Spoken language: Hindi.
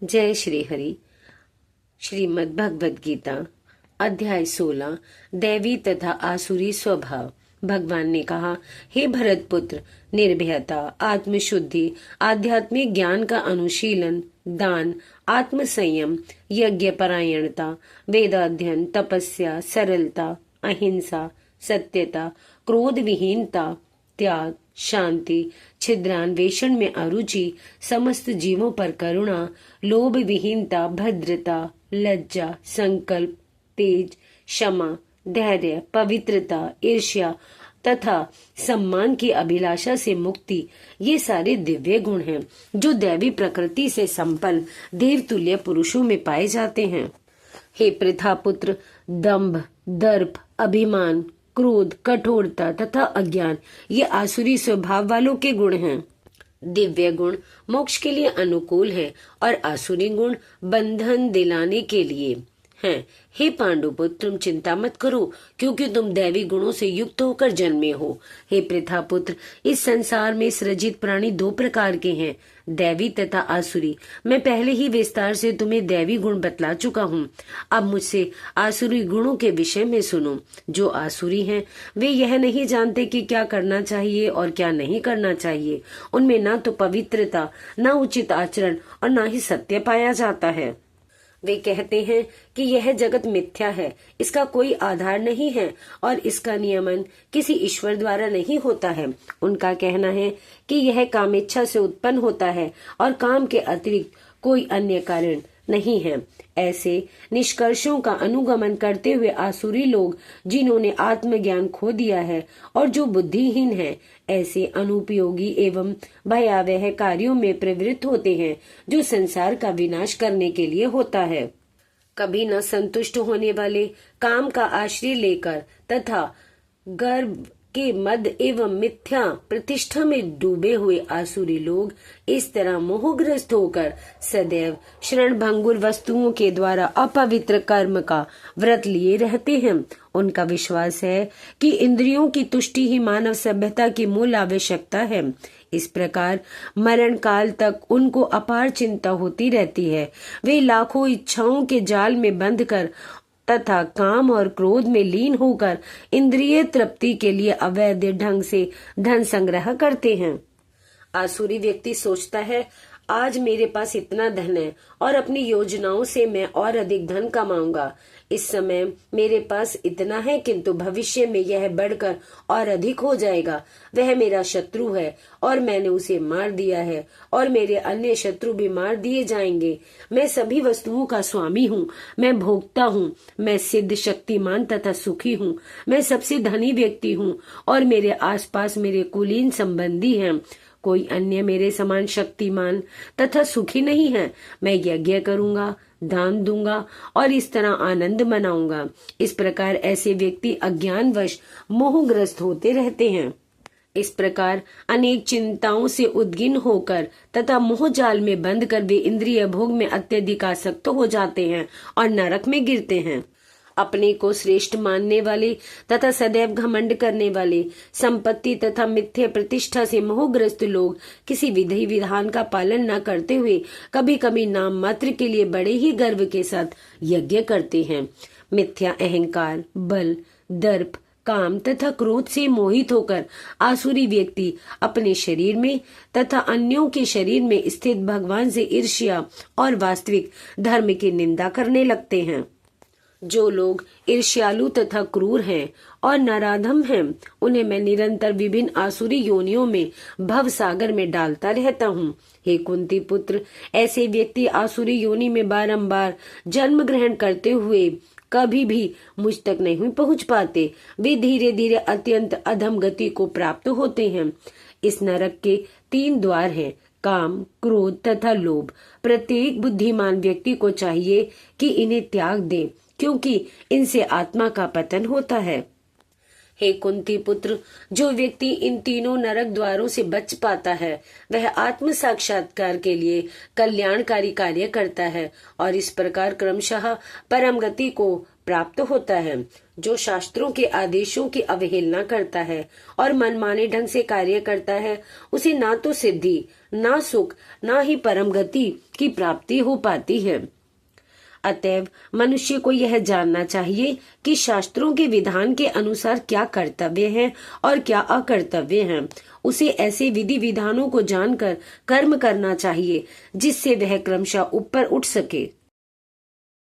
जय श्री हरि। श्रीमद् भगवद गीता अध्याय 16 दैवी तथा आसुरी स्वभाव। भगवान ने कहा, हे भरत पुत्र, निर्भयता, आत्मशुद्धि, आध्यात्मिक ज्ञान का अनुशीलन, दान, आत्म संयम, यज्ञ परायणता, वेदाध्ययन, तपस्या, सरलता, अहिंसा, सत्यता, क्रोध विहीनता, त्याग, शांति, छिद्रान्वेषण में अरुचि, समस्त जीवों पर करुणा, लोभ विहीनता, भद्रता, लज्जा, संकल्प, तेज, क्षमा, धैर्य, पवित्रता, ईर्ष्या तथा सम्मान की अभिलाषा से मुक्ति, ये सारे दिव्य गुण हैं जो दैवी प्रकृति से संपन्न देवतुल्य पुरुषों में पाए जाते हैं। हे पृथा पुत्र, दंभ, दर्प, अभिमान, क्रोध, कठोरता तथा अज्ञान ये आसुरी स्वभाव वालों के गुण हैं। दिव्य गुण मोक्ष के लिए अनुकूल है और आसुरी गुण बंधन दिलाने के लिए हैं। हे पांडुपुत्र, तुम चिंता मत करो, क्योंकि तुम दैवी गुणों से युक्त होकर जन्मे हो। हे पृथा पुत्र, इस संसार में सृजित प्राणी दो प्रकार के हैं, दैवी तथा आसुरी। मैं पहले ही विस्तार से तुम्हें दैवी गुण बतला चुका हूँ। अब मुझसे आसुरी गुणों के विषय में सुनो। जो आसुरी हैं, वे यह नहीं जानते कि क्या करना चाहिए और क्या नहीं करना चाहिए। उनमें न तो पवित्रता, न उचित आचरण और न ही सत्य पाया जाता है। वे कहते हैं कि यह जगत मिथ्या है, इसका कोई आधार नहीं है और इसका नियमन किसी ईश्वर द्वारा नहीं होता है। उनका कहना है कि यह कामेच्छा से उत्पन्न होता है और काम के अतिरिक्त कोई अन्य कारण नहीं है। ऐसे निष्कर्षों का अनुगमन करते हुए आसुरी लोग, जिन्होंने आत्मज्ञान खो दिया है और जो बुद्धिहीन है, ऐसे अनुपयोगी एवं भयावह कार्यों में प्रवृत्त होते हैं जो संसार का विनाश करने के लिए होता है। कभी न संतुष्ट होने वाले, काम का आश्रय लेकर तथा गर्व के मद एवं मिथ्या प्रतिष्ठा में डूबे हुए आसुरी लोग इस तरह मोहग्रस्त होकर सदैव शरणभंगुर वस्तुओं के द्वारा अपवित्र कर्म का व्रत लिए रहते हैं। उनका विश्वास है कि इंद्रियों की तुष्टि ही मानव सभ्यता की मूल आवश्यकता है। इस प्रकार मरण काल तक उनको अपार चिंता होती रहती है। वे लाखों इच्छाओं के जाल में बंध कर तथा काम और क्रोध में लीन होकर इंद्रिय तृप्ति के लिए अवैध ढंग से धन संग्रह करते हैं। आसुरी व्यक्ति सोचता है, आज मेरे पास इतना धन है और अपनी योजनाओं से मैं और अधिक धन कमाऊंगा। इस समय मेरे पास इतना है, किंतु भविष्य में यह बढ़कर और अधिक हो जाएगा। वह मेरा शत्रु है और मैंने उसे मार दिया है और मेरे अन्य शत्रु भी मार दिए जाएंगे। मैं सभी वस्तुओं का स्वामी हूँ, मैं भोक्ता हूँ, मैं सिद्ध, शक्तिमान तथा सुखी हूँ, मैं सबसे धनी व्यक्ति हूँ और मेरे आसपास मेरे कुलीन संबंधी हैं। कोई अन्य मेरे समान शक्तिमान तथा सुखी नहीं है। मैं यज्ञ करूंगा, दान दूंगा और इस तरह आनंद मनाऊंगा। इस प्रकार ऐसे व्यक्ति अज्ञानवश मोहग्रस्त होते रहते हैं। इस प्रकार अनेक चिंताओं से उद्गिन होकर तथा मोहजाल में बंद कर वे इंद्रिय भोग में अत्यधिक आसक्त हो जाते हैं और नरक में गिरते हैं। अपने को श्रेष्ठ मानने वाले तथा सदैव घमंड करने वाले, संपत्ति तथा मिथ्या प्रतिष्ठा से मोहग्रस्त लोग किसी विधि विधान का पालन न करते हुए कभी कभी नाम मात्र के लिए बड़े ही गर्व के साथ यज्ञ करते हैं। मिथ्या अहंकार, बल, दर्प, काम तथा क्रोध से मोहित होकर आसुरी व्यक्ति अपने शरीर में तथा अन्यों के शरीर में स्थित भगवान से ईर्ष्या और वास्तविक धर्म की निंदा करने लगते हैं। जो लोग ईर्ष्यालु तथा क्रूर हैं और नराधम हैं, उन्हें मैं निरंतर विभिन्न आसुरी योनियों में भव सागर में डालता रहता हूँ। हे कुंती पुत्र, ऐसे व्यक्ति आसुरी योनि में बारंबार जन्म ग्रहण करते हुए कभी भी मुझ तक नहीं पहुँच पाते। वे धीरे धीरे अत्यंत अधम गति को प्राप्त होते हैं। इस नरक के 3 द्वार हैं, काम, क्रोध तथा लोभ। प्रत्येक बुद्धिमान व्यक्ति को चाहिए कि इन्हें त्याग दे, क्योंकि इनसे आत्मा का पतन होता है। हे कुंती पुत्र, जो व्यक्ति इन तीनों नरक द्वारों से बच पाता है, वह आत्म साक्षात्कार के लिए कल्याणकारी कार्य करता है और इस प्रकार क्रमशः परम गति को प्राप्त होता है। जो शास्त्रों के आदेशों की अवहेलना करता है और मनमाने ढंग से कार्य करता है, उसे ना तो सिद्धि, ना सुख, ना ही परम गति की प्राप्ति हो पाती है। अतएव मनुष्य को यह जानना चाहिए कि शास्त्रों के विधान के अनुसार क्या कर्तव्य है और क्या अकर्तव्य है। उसे ऐसे विधि विधानों को जानकर कर्म करना चाहिए जिससे वह क्रमशः ऊपर उठ सके।